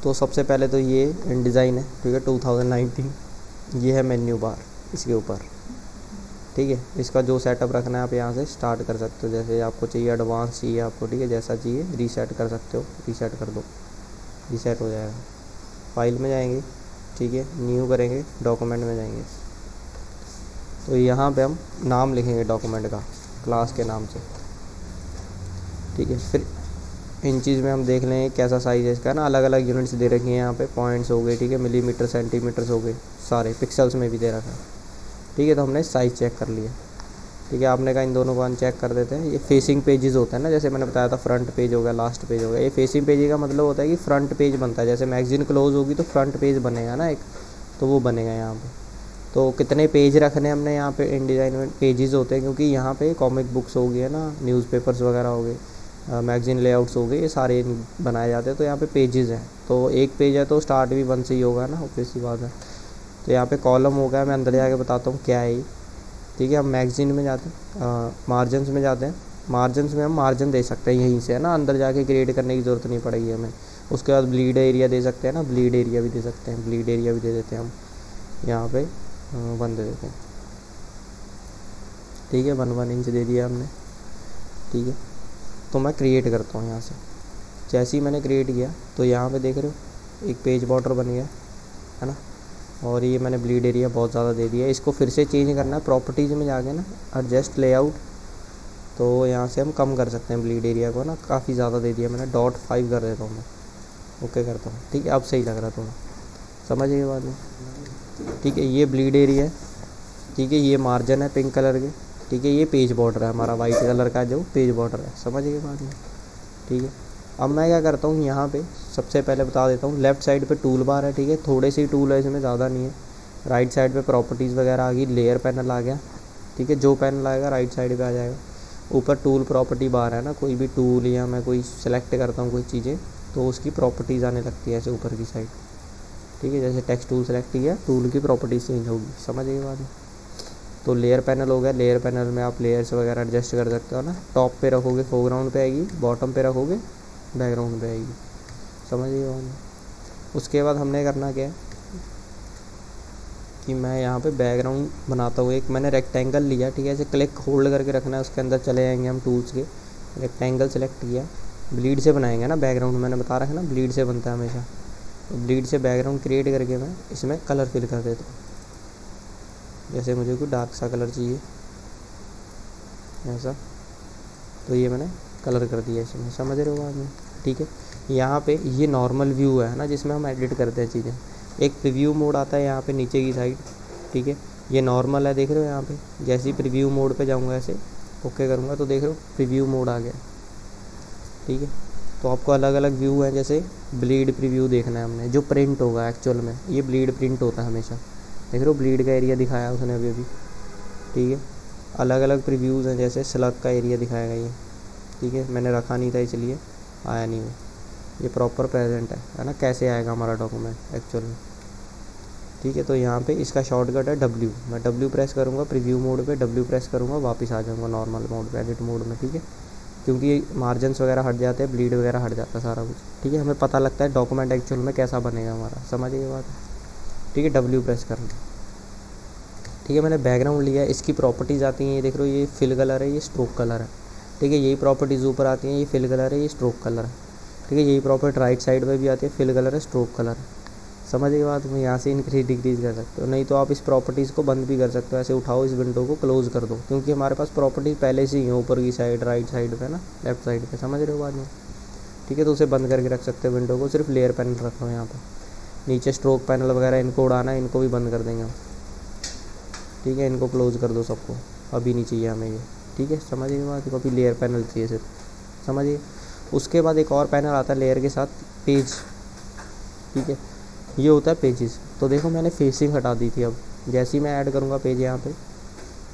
तो सबसे पहले तो ये InDesign है, ठीक है, 2019। ये है मेन्यू बार इसके ऊपर, ठीक है। इसका जो सेटअप रखना है आप यहाँ से स्टार्ट कर सकते हो, जैसे आपको चाहिए एडवांस चाहिए आपको, ठीक है, जैसा चाहिए रीसेट कर सकते हो, रीसेट कर दो, रीसेट हो जाएगा। फाइल में जाएंगे, ठीक है, न्यू करेंगे, डॉक्यूमेंट में जाएंगे, तो यहाँ पे हम नाम लिखेंगे डॉक्यूमेंट का क्लास के नाम से, ठीक है। फिर इंचज़ में हम देख लेंगे कैसा साइज़ है इसका ना, अलग अलग यूनिट्स दे रखी हैं यहाँ पे, पॉइंट्स हो गए, ठीक है, मिलीमीटर सेंटीमीटर्स हो गए, सारे पिक्सल्स में भी दे रखा है, ठीक है। तो हमने साइज़ चेक कर लिया, ठीक है। आपने कहा इन दोनों को अनचेक कर देते हैं। ये फेसिंग पेजेस होता है ना, जैसे मैंने बताया था फ्रंट पेज हो गया, लास्ट पेज हो गया। ये फेसिंग पेज का मतलब होता है कि फ्रंट पेज बनता है, जैसे मैगज़ीन क्लोज होगी तो फ्रंट पेज बनेगा ना एक, तो वो बनेगा यहाँ पे। तो कितने पेज रखने हमने यहाँ पे InDesign में पेजेस होते हैं, क्योंकि यहाँ पे कॉमिक बुक्स हो गई है ना, न्यूज़पेपर्स वगैरह हो गए, मैगज़ीन लेआउट्स हो गए, ये सारे बनाए जाते हैं। तो यहाँ पे पेजेस हैं, तो एक पेज है तो स्टार्ट भी 1 से ही होगा ना, ऑब्वियस सी बात है। तो यहाँ पे कॉलम हो गया, मैं अंदर जाके बताता हूँ क्या है ये, ठीक है। हम मैगज़ीन में जाते हैं, मार्जिन्स में जाते हैं। मार्जिन्स में हम मार्जिन दे सकते हैं यहीं से, है ना, अंदर जाके क्रिएट करने की ज़रूरत नहीं पड़ेगी हमें। उसके बाद ब्लीड एरिया दे सकते हैं ना, ब्लीड एरिया भी दे सकते हैं, ब्लीड एरिया भी दे देते हैं हम यहाँ पे, 1 दे देते हैं, ठीक है। 1 इंच दे दिया हमने, ठीक है। तो मैं क्रिएट करता हूँ यहाँ से। जैसे ही मैंने क्रिएट किया तो यहाँ पे देख रहे हो एक पेज बॉर्डर बन गया, है ना। और ये मैंने ब्लीड एरिया बहुत ज़्यादा दे दिया, इसको फिर से चेंज करना है प्रॉपर्टीज़ में जाके ना, एडजस्ट लेआउट, तो यहाँ से हम कम कर सकते हैं ब्लीड एरिया को ना, काफ़ी ज़्यादा दे दिया मैंने, 0.5 कर देता हूँ मैं, ओके करता हूँ, ठीक है। अब सही लग रहा थोड़ा, समझ गए बात में, ठीक है। ये ब्लीड एरिया है, ठीक है, ये मार्जिन है पिंक कलर के, ठीक है। ये पेज बॉर्डर है हमारा वाइट कलर का जो पेज बॉर्डर है, समझ गए बात में, ठीक है। अब मैं क्या करता हूँ यहाँ पे, सबसे पहले बता देता हूँ, लेफ़्ट साइड पे टूल बार है, ठीक है, थोड़े से ही टूल है इसमें, ज़्यादा नहीं है। राइट साइड पे प्रॉपर्टीज़ वगैरह आ गई, लेयर पैनल आ गया, ठीक है, जो पैनल आएगा राइट साइड पे आ जाएगा। ऊपर टूल प्रॉपर्टी बार है ना, कोई भी टूल या मैं कोई सेलेक्ट करता हूँ कोई चीज़ें, तो उसकी प्रॉपर्टीज़ आने लगती है ऐसे ऊपर की साइड, ठीक है। जैसे टेक्स्ट टूल सेलेक्ट किया, टूल की प्रॉपर्टीज़ चेंज होगी, समझ गए बात है। तो लेयर पैनल हो गया, लेयर पैनल में आप लेयर्स वगैरह एडजस्ट कर सकते हो ना, टॉप पे रखोगे फोरग्राउंड पे आएगी, बॉटम पे रखोगे बैकग्राउंड पे आएगी, समझ गए बात। उसके बाद हमने करना क्या है कि मैं यहाँ पे बैकग्राउंड बनाता हूँ, एक मैंने रेक्टेंगल लिया, ठीक है, ऐसे क्लिक होल्ड करके रखना है, उसके अंदर चले जाएंगे हम टूल्स के, रेक्टेंगल सेलेक्ट किया, ब्लीड से बनाएंगे ना बैकग्राउंड, मैंने बता रखा ना ब्लीड से बनता है हमेशा। तो ब्लीड से बैकग्राउंड क्रिएट करके मैं इसमें कलर फिल कर देता हूँ, जैसे मुझे कोई डार्क सा कलर चाहिए ऐसा, तो ये मैंने कलर कर दिया इसमें, समझ रहे हो बाद में, ठीक है। यहाँ पे ये नॉर्मल व्यू है ना, जिसमें हम एडिट करते हैं चीज़ें। एक प्रीव्यू मोड आता है यहाँ पे नीचे की साइड, ठीक है, ये नॉर्मल है, देख रहे हो यहाँ पे। जैसे ही प्रीव्यू मोड पे जाऊँगा ऐसे ओके करूँगा तो देख रहे हो प्रीव्यू मोड आ गया, ठीक है। तो आपको अलग अलग व्यू है, जैसे ब्लीड प्रीव्यू देखना है हमने, जो प्रिंट होगा एक्चुअल में, ये ब्लीड प्रिंट होता है हमेशा, देख रहे हो ब्लीड का एरिया दिखाया उसने अभी अभी, ठीक है। अलग अलग प्रीव्यूज़ हैं, जैसे स्लग का एरिया दिखाएगा ये, ठीक है, मैंने रखा नहीं था इसलिए आया नहीं वो, ये प्रॉपर प्रेजेंट है ना, कैसे आएगा हमारा डॉक्यूमेंट एक्चुअल में, ठीक है। तो यहाँ पे इसका शॉर्टकट है W, मैं W प्रेस करूँगा प्रीव्यू मोड पे, W प्रेस करूँगा वापस आ जाऊँगा नॉर्मल मोड पे, एडिट मोड में, ठीक है। क्योंकि मार्जिन्स वगैरह हट जाते हैं, ब्लीड वगैरह हट जाता है सारा कुछ, ठीक है। हमें पता लगता है डॉक्यूमेंट एक्चुअल में कैसा बनेगा हमारा, समझिए बात, ठीक है। W प्रेस कर लो, ठीक है। मैंने बैकग्राउंड लिया, इसकी प्रॉपर्टीज़ आती हैं, ये देख रहे हो, ये फिल कलर है, ये स्ट्रोक कलर है, ठीक है। यही प्रॉपर्टीज़ ऊपर आती हैं, ये फिल कलर है, ये स्ट्रोक कलर है, ठीक है। यही प्रॉपर्टी राइट साइड पे भी आती है, फिल कलर है, स्ट्रोक कलर है, समझ गए बात। मैं यहाँ से इंक्रीज डिक्रीज़ कर सकते हो, नहीं तो आप इस प्रॉपर्टीज़ को बंद भी कर सकते हो, ऐसे उठाओ इस विंडो को क्लोज़ कर दो, क्योंकि हमारे पास प्रॉपर्टीज़ पहले से ही हैं ऊपर की साइड, राइट साइड पे ना, लेफ्ट साइड पे, समझ रहे हो बात में, ठीक है। तो उसे बंद करके रख सकते हो विंडो को, सिर्फ लेयर पैनल रख लो यहाँ पर। नीचे स्ट्रोक पैनल वगैरह इनको उड़ाना है, इनको भी बंद कर देंगे हम, ठीक है। इनको क्लोज़ कर दो सबको, अभी नहीं चाहिए हमें ये, ठीक है, समझिए बात को। अभी लेयर पैनल चाहिए सिर्फ, समझिए। उसके बाद एक और पैनल आता है लेयर के साथ, पेज, ठीक है, ये होता है पेजेस। तो देखो मैंने फेसिंग हटा दी थी, अब जैसे ही मैं ऐड करूँगा पेज यहाँ पे,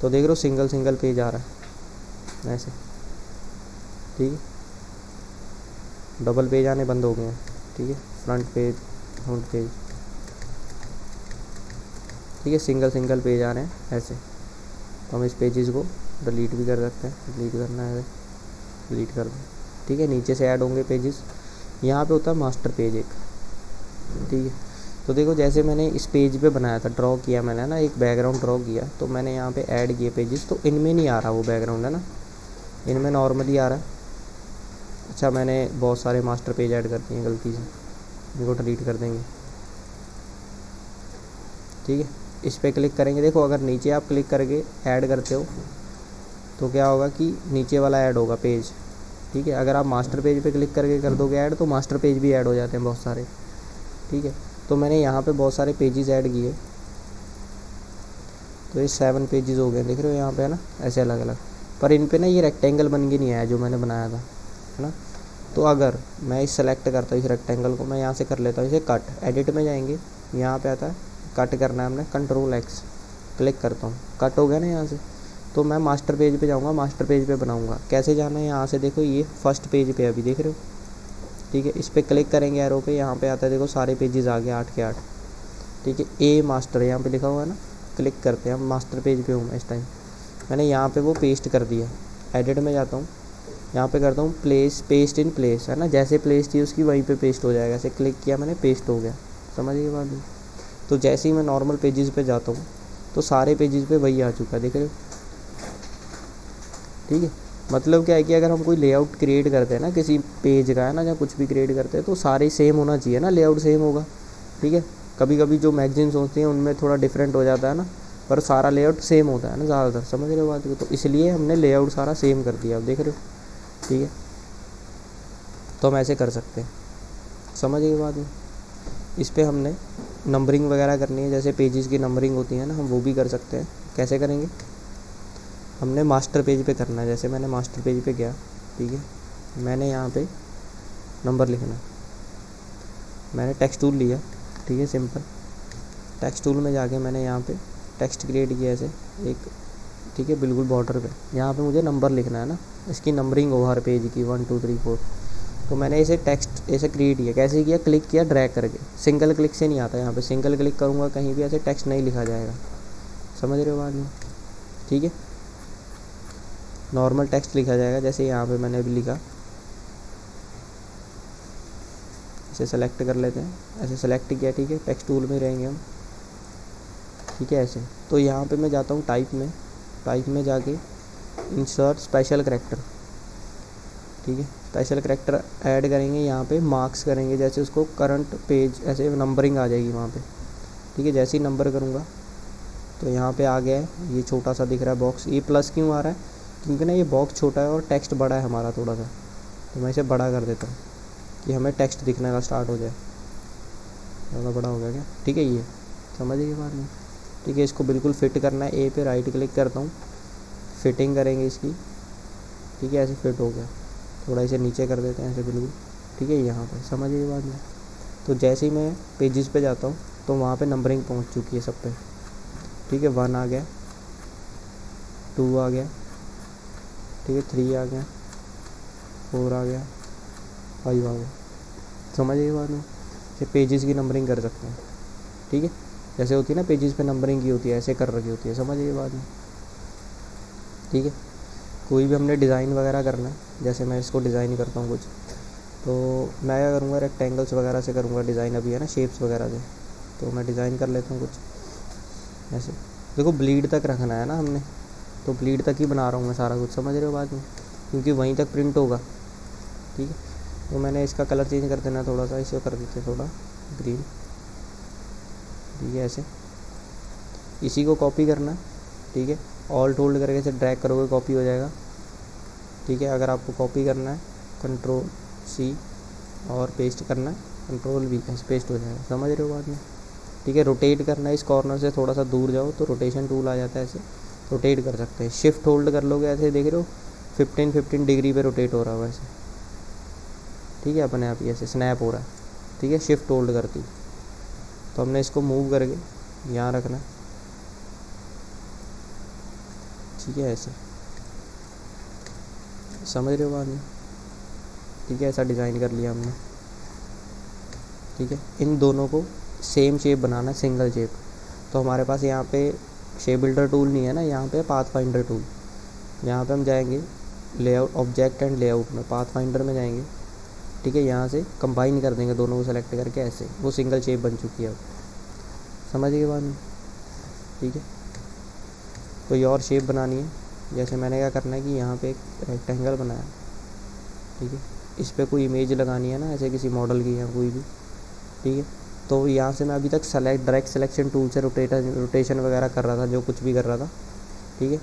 तो देख रहे हो सिंगल सिंगल पेज आ रहा है ऐसे, ठीक है, डबल पेज आने बंद हो गए हैं, ठीक है, फ्रंट पेज, ठीक है, सिंगल सिंगल पेज आ रहे हैं ऐसे। तो हम इस पेजेस को डिलीट भी कर सकते हैं, डिलीट करना है डिलीट कर दो, ठीक है। नीचे से ऐड होंगे पेजेस, यहाँ पे होता है मास्टर पेज एक, ठीक है। तो देखो जैसे मैंने इस पेज पे बनाया था, ड्रॉ किया मैंने ना, एक बैकग्राउंड ड्रॉ किया, तो मैंने यहाँ पे ऐड किए पेजेस, तो इनमें नहीं आ रहा वो बैकग्राउंड है ना, इनमें नॉर्मली आ रहा है। अच्छा मैंने बहुत सारे मास्टर पेज ऐड कर दिए हैं गलती से, इनको डिलीट कर देंगे। ठीक है, इस पर क्लिक करेंगे। देखो अगर नीचे आप क्लिक करके ऐड करते हो तो क्या होगा कि नीचे वाला ऐड होगा पेज। ठीक है, अगर आप मास्टर पेज पे क्लिक करके कर दोगे ऐड तो मास्टर पेज भी ऐड हो जाते हैं बहुत सारे। ठीक है, तो मैंने यहाँ पे बहुत सारे पेजेस ऐड किए, तो ये 7 पेजेस हो गए, देख रहे हो यहाँ पे है ना, ऐसे अलग अलग। पर इन पे ना ये रेक्टेंगल बन के नहीं आया जो मैंने बनाया था, है ना। तो अगर मैं इस सेलेक्ट करता हूँ इस रेक्टेंगल को, मैं यहाँ से कर लेता हूँ इसे कट, एडिट में जाएंगे, यहाँ पे आता है कट करना है हमने, कंट्रोल एक्स क्लिक करता हूँ, कट हो गया ना यहाँ से। तो मैं मास्टर पेज पे जाऊँगा, मास्टर पेज पे बनाऊँगा। कैसे जाना है, यहाँ से देखो ये फर्स्ट पेज पे अभी देख रहे हो। ठीक है, इस पर क्लिक करेंगे एरो पे, यहाँ पे आता है देखो सारे पेजेस आ गए 8 के 8। ठीक है, ए मास्टर यहाँ पे लिखा हुआ है ना, क्लिक करते हैं हम, मास्टर पेज पे हूँ मैं इस टाइम। मैंने यहाँ पे वो पेस्ट कर दिया, एडिट में जाता हूँ, यहाँ पे करता हूँ प्लेस, पेस्ट इन प्लेस, है ना, जैसे प्लेस थी उसकी वहीं पे पेस्ट हो जाएगा। ऐसे क्लिक किया मैंने, पेस्ट हो गया, समझिए बात नहीं। तो जैसे ही मैं नॉर्मल पेजेस पे जाता हूँ तो सारे पेजेस पे वही आ चुका है, देख रहे हो। ठीक है, मतलब क्या है कि अगर हम कोई लेआउट क्रिएट करते हैं ना किसी पेज का, है ना, या कुछ भी क्रिएट करते हैं तो सारे सेम होना चाहिए ना, लेआउट सेम होगा। ठीक है, कभी कभी जो मैगजीन्स होती हैं उनमें थोड़ा डिफरेंट हो जाता है ना, पर सारा लेआउट सेम होता है ना ज़्यादातर, समझ रहे हो बात को। तो इसलिए हमने लेआउट सारा सेम कर दिया, अब देख रहे हो। ठीक है, तो हम ऐसे कर सकते हैं, समझ गए बात में। इस पर हमने नंबरिंग वगैरह करनी है, जैसे पेजेस की नंबरिंग होती है ना, हम वो भी कर सकते हैं। कैसे करेंगे, हमने मास्टर पेज पे करना है। जैसे मैंने मास्टर पेज पे गया, ठीक है, मैंने यहाँ पे नंबर लिखना है, मैंने टेक्स्ट टूल लिया, ठीक है, सिंपल टेक्स्ट टूल में जाके मैंने यहाँ पे टेक्स्ट क्रिएट किया ऐसे एक, ठीक है, बिल्कुल बॉर्डर पे। यहाँ पे मुझे नंबर लिखना है ना, इसकी नंबरिंग हो हर पेज की 1 2 3 4। तो मैंने इसे टेक्स्ट ऐसे क्रिएट किया, कैसे किया, क्लिक किया ड्रैग करके, सिंगल क्लिक से नहीं आता। यहाँ पे सिंगल क्लिक करूँगा कहीं भी ऐसे टेक्स्ट नहीं लिखा जाएगा, समझ रहे हो बात में। ठीक है, नॉर्मल टेक्स्ट लिखा जाएगा, जैसे यहाँ पे मैंने अभी लिखा, इसे सेलेक्ट कर लेते हैं, ऐसे सेलेक्ट किया, ठीक है, टेक्स्ट टूल में रहेंगे हम, ठीक है, ऐसे। तो यहाँ पे मैं जाता हूँ टाइप में, टाइप में जाके इंसर्ट स्पेशल करैक्टर, ठीक है, स्पेशल करैक्टर ऐड करेंगे, यहाँ पे मार्क्स करेंगे, जैसे उसको करंट पेज ऐसे नंबरिंग आ जाएगी वहाँ पे। ठीक है, जैसे ही नंबर करूँगा तो यहाँ पे आ गया है, ये छोटा सा दिख रहा है बॉक्स। ये प्लस क्यों आ रहा है, क्योंकि ना ये बॉक्स छोटा है और टेक्स्ट बड़ा है हमारा थोड़ा सा, तो मैं इसे बड़ा कर देता हूँ कि हमें टेक्स्ट दिखने का स्टार्ट हो जाए। ज़्यादा बड़ा हो गया क्या, ठीक है, ये समझिए बात नहीं। ठीक है, इसको बिल्कुल फिट करना है, ए पे राइट क्लिक करता हूँ, फिटिंग करेंगे इसकी। ठीक है, ऐसे फिट हो गया, थोड़ा इसे नीचे कर देते हैं ऐसे बिल्कुल, ठीक है, यहाँ पर समझिए बात नहीं। तो जैसे ही मैं पेजेस पे जाता हूँ तो वहाँ पे नंबरिंग पहुँच चुकी है सब पे। ठीक है, 1 आ गया, 2 आ गया, ठीक है, 3 आ गया, 4 आ गया, 5 आ गया, समझिए बात नहीं। ये पेजेस की नंबरिंग कर सकते हैं। ठीक है, जैसे होती है ना पेजेस पे नंबरिंग की होती है, ऐसे कर रखी होती है, समझिए बात नहीं। ठीक है, कोई भी हमने डिज़ाइन वगैरह करना है, जैसे मैं इसको डिज़ाइन करता हूँ कुछ, तो मैं क्या करूँगा, रेक्टेंगल्स वगैरह से करूँगा डिज़ाइन, अभी है ना, शेप्स वगैरह से। तो मैं डिज़ाइन कर लेता हूँ कुछ ऐसे। देखो ब्लीड तक रखना है ना हमने, तो ब्लीड तक ही बना रहा हूँ मैं सारा कुछ, समझ रहे हो बात में, क्योंकि वहीं तक प्रिंट होगा। ठीक है, तो मैंने इसका कलर चेंज कर देना थोड़ा सा, इसे कर देते थोड़ा ग्रीन। ठीक है, ऐसे इसी को कॉपी करना। ठीक है, ऑल्ट होल्ड करके इसे ड्रैग करोगे कॉपी हो जाएगा। ठीक है, अगर आपको कॉपी करना है कंट्रोल C और पेस्ट करना है कंट्रोल V, ऐसे पेस्ट हो जाएगा, समझ रहे हो बात में। ठीक है, रोटेट करना है, इस कॉर्नर से थोड़ा सा दूर जाओ तो रोटेशन टूल आ जाता है, ऐसे रोटेट कर सकते हैं। शिफ्ट होल्ड कर लोगे ऐसे, देख रहे हो 15 डिग्री पे रोटेट हो रहा है वैसे। ठीक है, अपने आप ही ऐसे स्नैप हो रहा है। ठीक है, शिफ्ट होल्ड करती, तो हमने इसको मूव करके यहाँ रखना है। ठीक है, ऐसे समझ रहे हो बात में। ठीक है, ऐसा डिज़ाइन कर लिया हमने। ठीक है, इन दोनों को सेम शेप बनाना है, सिंगल शेप। तो हमारे पास यहाँ पे शेप बिल्डर टूल नहीं है ना, यहाँ पे पाथ फाइंडर टूल। यहाँ पे हम जाएंगे लेआउट, ऑब्जेक्ट एंड लेआउट में, पाथ फाइंडर में जाएंगे। ठीक है, यहाँ से कंबाइन कर देंगे दोनों को सेलेक्ट करके, ऐसे वो सिंगल शेप बन चुकी है अब, समझ गए बात में, ठीक है। कोई और शेप बनानी है, जैसे मैंने क्या करना है कि यहाँ पे एक रेक्टेंगल बनाया, ठीक है, इस पर कोई इमेज लगानी है ना, ऐसे किसी मॉडल की या कोई भी, ठीक है। तो यहाँ से मैं अभी तक डायरेक्ट सिलेक्शन टूल से रोटेशन वगैरह कर रहा था, जो कुछ भी कर रहा था, ठीक है।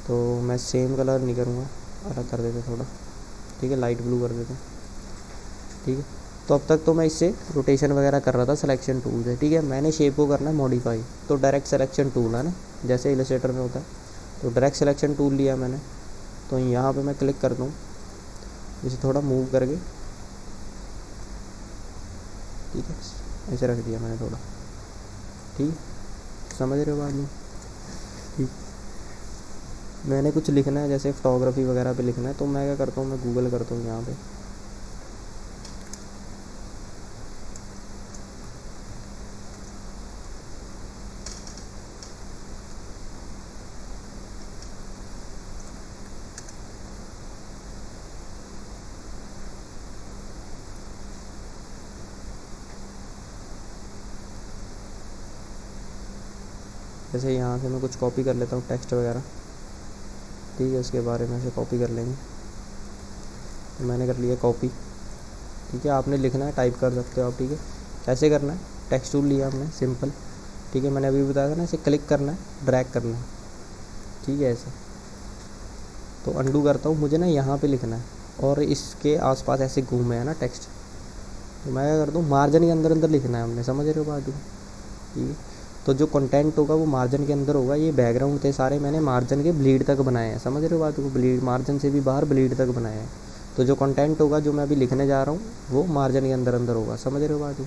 तो मैं सेम कलर नहीं करूँगा, अलग कर देते थोड़ा, ठीक है, लाइट ब्लू कर देते, ठीक है। तो अब तक तो मैं इससे रोटेशन वगैरह कर रहा था सिलेक्शन टूल से, ठीक है। मैंने शेप को करना है मॉडिफाई, तो डायरेक्ट सिलेक्शन टूल है ना, जैसे इलस्ट्रेटर में होता है, तो डायरेक्ट सिलेक्शन टूल लिया मैंने। तो यहाँ पे मैं क्लिक कर दूँ, इसे थोड़ा मूव करके, ठीक है, ऐसे रख दिया मैंने थोड़ा, ठीक है, समझ रहे हो बात में, ठीक। मैंने कुछ लिखना है, जैसे फोटोग्राफी वगैरह पे लिखना है, तो मैं क्या करता हूँ, मैं गूगल करता हूँ यहाँ पे, जैसे यहाँ से मैं कुछ कॉपी कर लेता हूँ टेक्स्ट वगैरह, ठीक है, उसके बारे में से कॉपी कर लेंगे। तो मैंने कर लिया कॉपी, ठीक है। आपने लिखना है, टाइप कर सकते हो आप, ठीक है। कैसे करना है, टेक्स्ट टूल लिया हमने सिंपल, ठीक है, मैंने अभी बताया था ना, इसे क्लिक करना है, ड्रैग करना है, ठीक है, ऐसे। तो अंडू करता हूँ, मुझे ना यहाँ पे लिखना है और इसके आसपास ऐसे घूमे है ना टेक्स्ट, तो मैं क्या करता हूँ, मार्जिन के अंदर अंदर लिखना है हमने, समझ रहे हो बात, ठीक है। तो जो कंटेंट होगा वो मार्जिन के अंदर होगा। ये बैकग्राउंड थे सारे मैंने मार्जिन के ब्लीड तक बनाए हैं, समझ रहे हो बात को, ब्लीड मार्जिन से भी बाहर ब्लीड तक बनाए हैं। तो जो कंटेंट होगा जो मैं अभी लिखने जा रहा हूँ वो मार्जिन के अंदर अंदर होगा, समझ रहे हो बात को,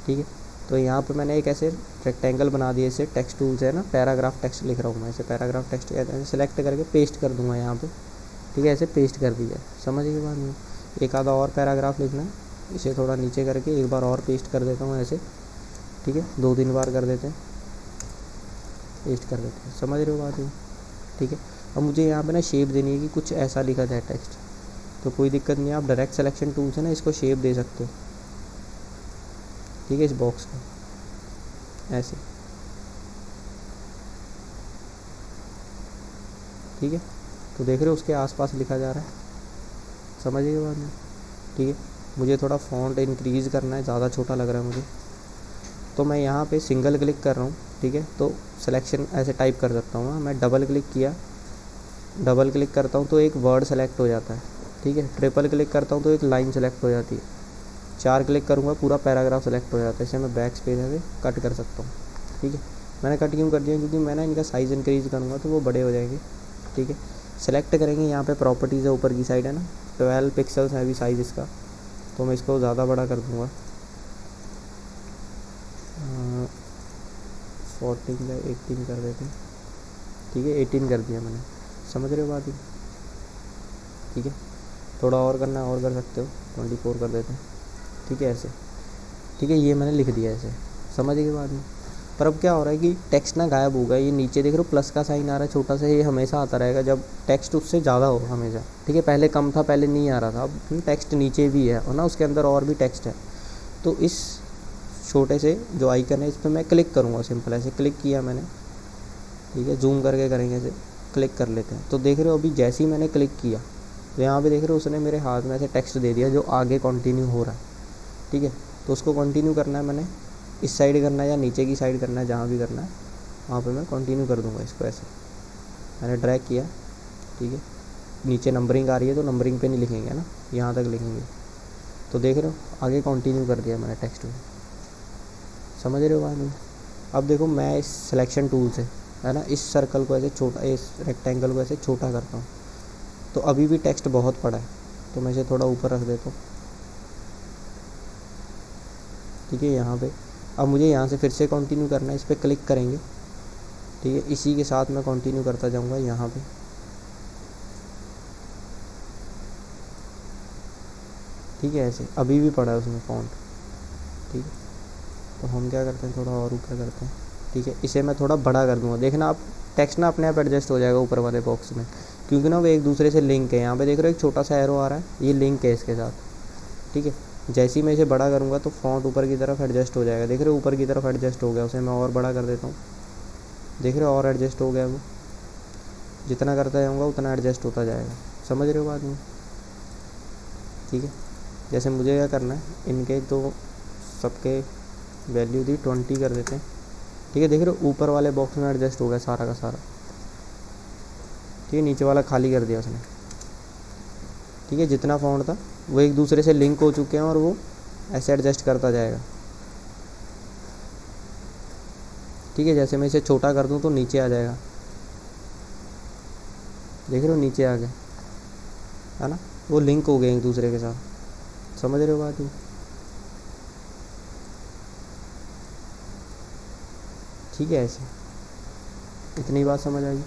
ठीक है। तो यहाँ पे मैंने एक ऐसे रेक्टेंगल बना दिए, इसे टेक्स्ट टूल से है ना, पैराग्राफ टेक्स्ट लिख रहा हूँ मैं, इसे पैराग्राफ टेक्स्ट कहते हैं, सेलेक्ट करके पेस्ट कर दूँगा यहाँ पर, ठीक है, ऐसे पेस्ट कर दिया, समझ गए बात में। एक आधा और पैराग्राफ लिखना है, इसे थोड़ा नीचे करके एक बार और पेस्ट कर देता हूँ ऐसे, ठीक है, 2-3 बार कर देते हैं, पेस्ट कर देते हैं, समझ रहे हो बात में, ठीक है। अब मुझे यहाँ पे ना शेप देनी है कि कुछ ऐसा लिखा जाए टेक्स्ट, तो कोई दिक्कत नहीं है, आप डायरेक्ट सिलेक्शन टूल से ना इसको शेप दे सकते हो, ठीक है, इस बॉक्स को ऐसे, ठीक है। तो देख रहे हो उसके आसपास लिखा जा रहा है, समझ गए बात में, ठीक है। मुझे थोड़ा फ़ॉन्ट इंक्रीज़ करना है, ज़्यादा छोटा लग रहा है मुझे, तो मैं यहाँ पे सिंगल क्लिक कर रहा हूँ, ठीक है। तो सिलेक्शन ऐसे टाइप कर सकता हूँ, मैं डबल क्लिक किया, डबल क्लिक करता हूँ तो एक वर्ड सेलेक्ट हो जाता है, ठीक है। ट्रिपल क्लिक करता हूँ तो एक लाइन सेलेक्ट हो जाती है, 4 क्लिक करूँगा पूरा पैराग्राफ सेलेक्ट हो जाता है। इसे मैं बैक स्पेस से कट कर सकता हूँ, ठीक है। मैंने कट क्यों कर दिया, क्योंकि मैं ना इनका साइज़ इंक्रीज़ करूँगा तो वो बड़े हो जाएंगे, ठीक है। सेलेक्ट करेंगे, यहाँ पे प्रॉपर्टीज़ है ऊपर की साइड है ना, 12 पिक्सल्स है अभी साइज़ इसका, तो मैं इसको ज़्यादा बड़ा कर दूँगा, 18 कर देते हैं, ठीक है, 18 कर दिया मैंने, समझ रहे हो बात ही, ठीक है। थोड़ा और करना है और कर सकते हो, 24 कर देते हैं, ठीक है, ऐसे, ठीक है। ये मैंने लिख दिया ऐसे, समझ गए बात में। पर अब क्या हो रहा है कि टेक्स्ट ना गायब होगा, ये नीचे देख रहे हो प्लस का साइन आ रहा है छोटा सा, ये हमेशा आता रहेगा जब टेक्स्ट उससे ज़्यादा होगा हमेशा, ठीक है। पहले कम था, पहले नहीं आ रहा था, अब टेक्स्ट नीचे भी है और ना उसके अंदर और भी टेक्स्ट है। तो इस छोटे से जो आइकन है इस पर मैं क्लिक करूँगा, सिंपल ऐसे क्लिक किया मैंने, ठीक है, जूम करके करेंगे ऐसे, क्लिक कर लेते हैं। तो देख रहे हो अभी जैसे ही मैंने क्लिक किया तो यहाँ पे देख रहे हो उसने मेरे हाथ में ऐसे टेक्स्ट दे दिया जो आगे कंटिन्यू हो रहा है, ठीक है। तो उसको कंटिन्यू करना है, मैंने इस साइड करना है या नीचे की साइड करना है, जहाँ भी करना है वहाँ पे मैं कंटिन्यू कर दूँगा इसको ऐसे। मैंने ड्रैग किया, ठीक है, नीचे नंबरिंग आ रही है तो नंबरिंग पे नहीं लिखेंगे ना, यहाँ तक लिखेंगे। तो देख रहे हो आगे कंटिन्यू कर दिया मैंने टेक्स्ट में, समझ रहे हो बात में। अब देखो मैं इस सिलेक्शन टूल से है ना, इस सर्कल को ऐसे छोटा, इस रेक्टेंगल को ऐसे छोटा करता हूँ, तो अभी भी टेक्स्ट बहुत बड़ा है, तो मैं इसे थोड़ा ऊपर रख देता हूँ, ठीक है, यहाँ पे। अब मुझे यहाँ से फिर से कंटिन्यू करना है, इस पर क्लिक करेंगे, ठीक है, इसी के साथ मैं कंटिन्यू करता जाऊँगा यहाँ पे, ठीक है, ऐसे अभी भी पड़ा है उसमें फ़ॉन्ट, ठीक है। तो हम क्या करते हैं, थोड़ा और ऊपर करते हैं, ठीक है, इसे मैं थोड़ा बड़ा कर दूँगा। देखना आप टेक्स्ट ना अपने आप एडजस्ट हो जाएगा ऊपर वाले बॉक्स में, क्योंकि ना वो एक दूसरे से लिंक है। यहाँ पे देख रहे हो एक छोटा सा एरो आ रहा है, ये लिंक है इसके साथ, ठीक है। जैसे ही मैं इसे बड़ा करूँगा तो फ़ॉन्ट ऊपर की तरफ एडजस्ट हो जाएगा, देख रहे हो ऊपर की तरफ एडजस्ट हो गया, उसे मैं और बड़ा कर देता हूँ, देख रहे हो और एडजस्ट हो गया वो, जितना करता जाऊँगा उतना एडजस्ट होता जाएगा, समझ रहे हो बात में, ठीक है। जैसे मुझे क्या करना है, इनके तो सबके वैल्यू दी 20 कर देते हैं, ठीक है। देख रहे हो ऊपर वाले बॉक्स में एडजस्ट हो गया सारा का सारा, ठीक है। नीचे वाला खाली कर दिया उसने, ठीक है। जितना फ़ॉन्ट था वो एक दूसरे से लिंक हो चुके हैं और वो ऐसे एडजस्ट करता जाएगा, ठीक है। जैसे मैं इसे छोटा कर दूं तो नीचे आ जाएगा, देख रहे हो नीचे आ गया, है ना, वो लिंक हो गए एक दूसरे के साथ, समझ रहे हो बात ही, ठीक है। ऐसे इतनी बात समझ आई।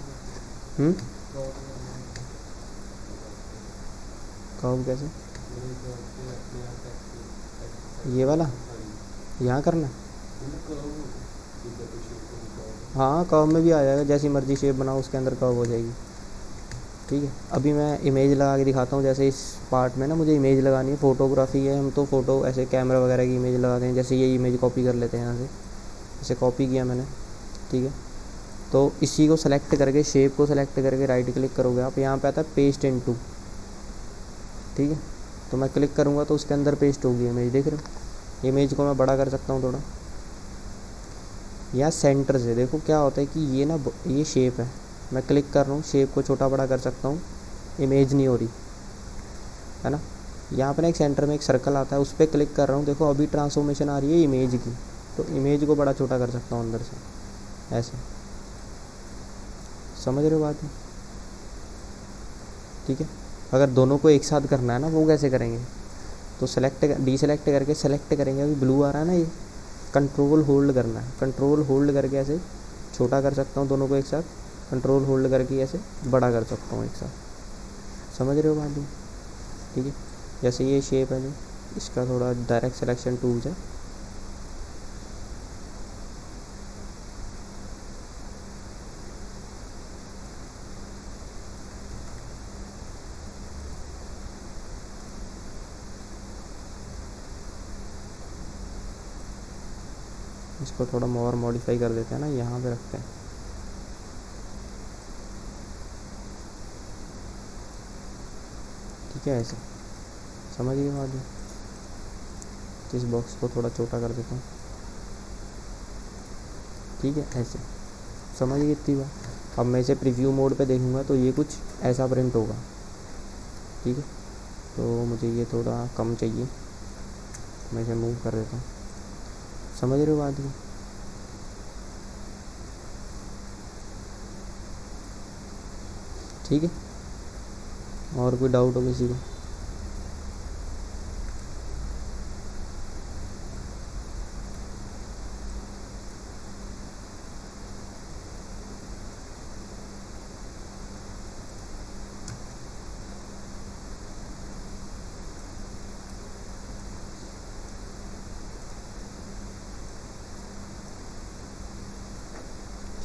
कर्व कैसे, ये वाला यहाँ करना, हाँ कर्व में भी आ जाएगा, जैसी मर्जी शेप बनाओ उसके अंदर कर्व हो जाएगी, ठीक है। अभी मैं इमेज लगा के दिखाता हूँ, जैसे इस पार्ट में ना मुझे इमेज लगानी है, फ़ोटोग्राफी है, हम तो फ़ोटो ऐसे कैमरा वगैरह की इमेज लगाते हैं, जैसे ये इमेज कॉपी कर लेते हैं यहाँ से, इसे कॉपी किया मैंने, ठीक है। तो इसी को सेलेक्ट करके, शेप को सेलेक्ट करके राइट क्लिक करोगे आप, यहाँ पे आता है पेस्ट इनटू, ठीक है। तो मैं क्लिक करूँगा तो उसके अंदर पेस्ट होगी इमेज, देख रहे हो, इमेज को मैं बड़ा कर सकता हूँ थोड़ा, या सेंटर से देखो क्या होता है कि ये ना, ये शेप है, मैं क्लिक कर रहा हूँ, शेप को छोटा बड़ा कर सकता हूँ, इमेज नहीं हो रही है ना। यहाँ पर एक सेंटर में एक सर्कल आता है, उस पर क्लिक कर रहा हूँ, देखो अभी ट्रांसफॉर्मेशन आ रही है इमेज की, तो इमेज को बड़ा छोटा कर सकता हूँ अंदर से, ऐसे, समझ रहे हो बात है, ठीक है। अगर दोनों को एक साथ करना है ना, वो कैसे करेंगे, तो सेलेक्ट डीसेलेक्ट करके सेलेक्ट करेंगे, अभी ब्लू आ रहा है ना, ये कंट्रोल होल्ड करना है, कंट्रोल होल्ड करके ऐसे छोटा कर सकता हूँ दोनों को एक साथ, कंट्रोल होल्ड करके ऐसे बड़ा कर सकता हूँ एक साथ, समझ रहे हो बात, ठीक है। जैसे ये शेप है जो, इसका थोड़ा डायरेक्ट सिलेक्शन टूल्स है, इसको थोड़ा और मॉडिफाई कर देते हैं ना, यहाँ पे रखते हैं, ठीक है। ऐसे समझ गए बात, इस बॉक्स को थोड़ा छोटा कर देता हूँ, ठीक है। ऐसे समझ गए इतनी बात। अब मैं इसे प्रीव्यू मोड पे देखूँगा तो ये कुछ ऐसा प्रिंट होगा, ठीक है। तो मुझे ये थोड़ा कम चाहिए, मैं इसे मूव कर देता हूँ, समझ रहे हो बात को, ठीक है। और कोई डाउट हो किसी को,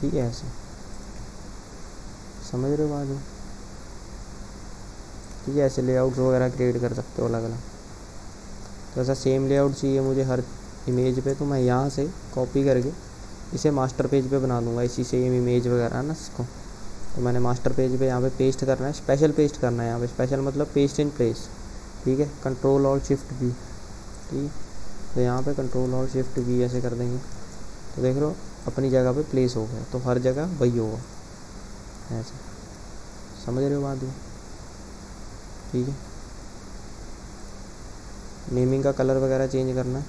ठीक है। ऐसे समझ रहे हो बात को, ठीक है। ऐसे लेआउट्स वगैरह क्रिएट कर सकते हो अलग अलग, तो ऐसा सेम लेआउट चाहिए मुझे हर इमेज पे, तो मैं यहाँ से कॉपी करके इसे मास्टर पेज पे बना दूँगा, इसी सेम इमेज वगैरह है ना इसको, तो मैंने मास्टर पेज पे यहाँ पे पेस्ट करना है, स्पेशल पेस्ट करना है यहाँ पे, स्पेशल मतलब पेस्ट इन प्लेस, ठीक है। कंट्रोल और शिफ्ट भी, ठीक है। तो यहाँ पे कंट्रोल और शिफ्ट भी ऐसे कर देंगे, तो देख रहे हो अपनी जगह पे प्लेस हो गया, तो हर जगह वही होगा, ऐसे समझ रहे हो बात को, ठीक है। नेमिंग का कलर वगैरह चेंज करना है,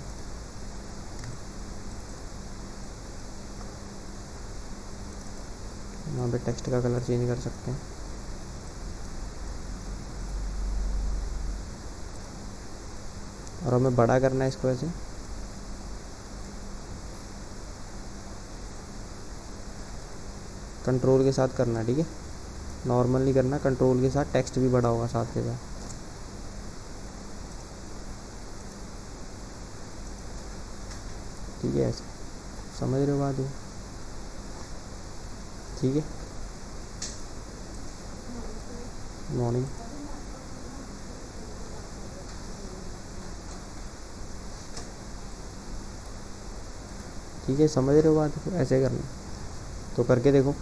वहाँ पे टेक्स्ट का कलर चेंज कर सकते हैं, और हमें बड़ा करना है इसको ऐसे, कंट्रोल के साथ करना है, ठीक है। नॉर्मल नहीं करना, कंट्रोल के साथ, टेक्स्ट भी बड़ा होगा साथ के साथ, ठीक है। ऐसे समझ रहे हो बात को, ठीक है। मॉर्निंग, ठीक है, समझ रहे हो बात को, ऐसे करना। तो करके देखो।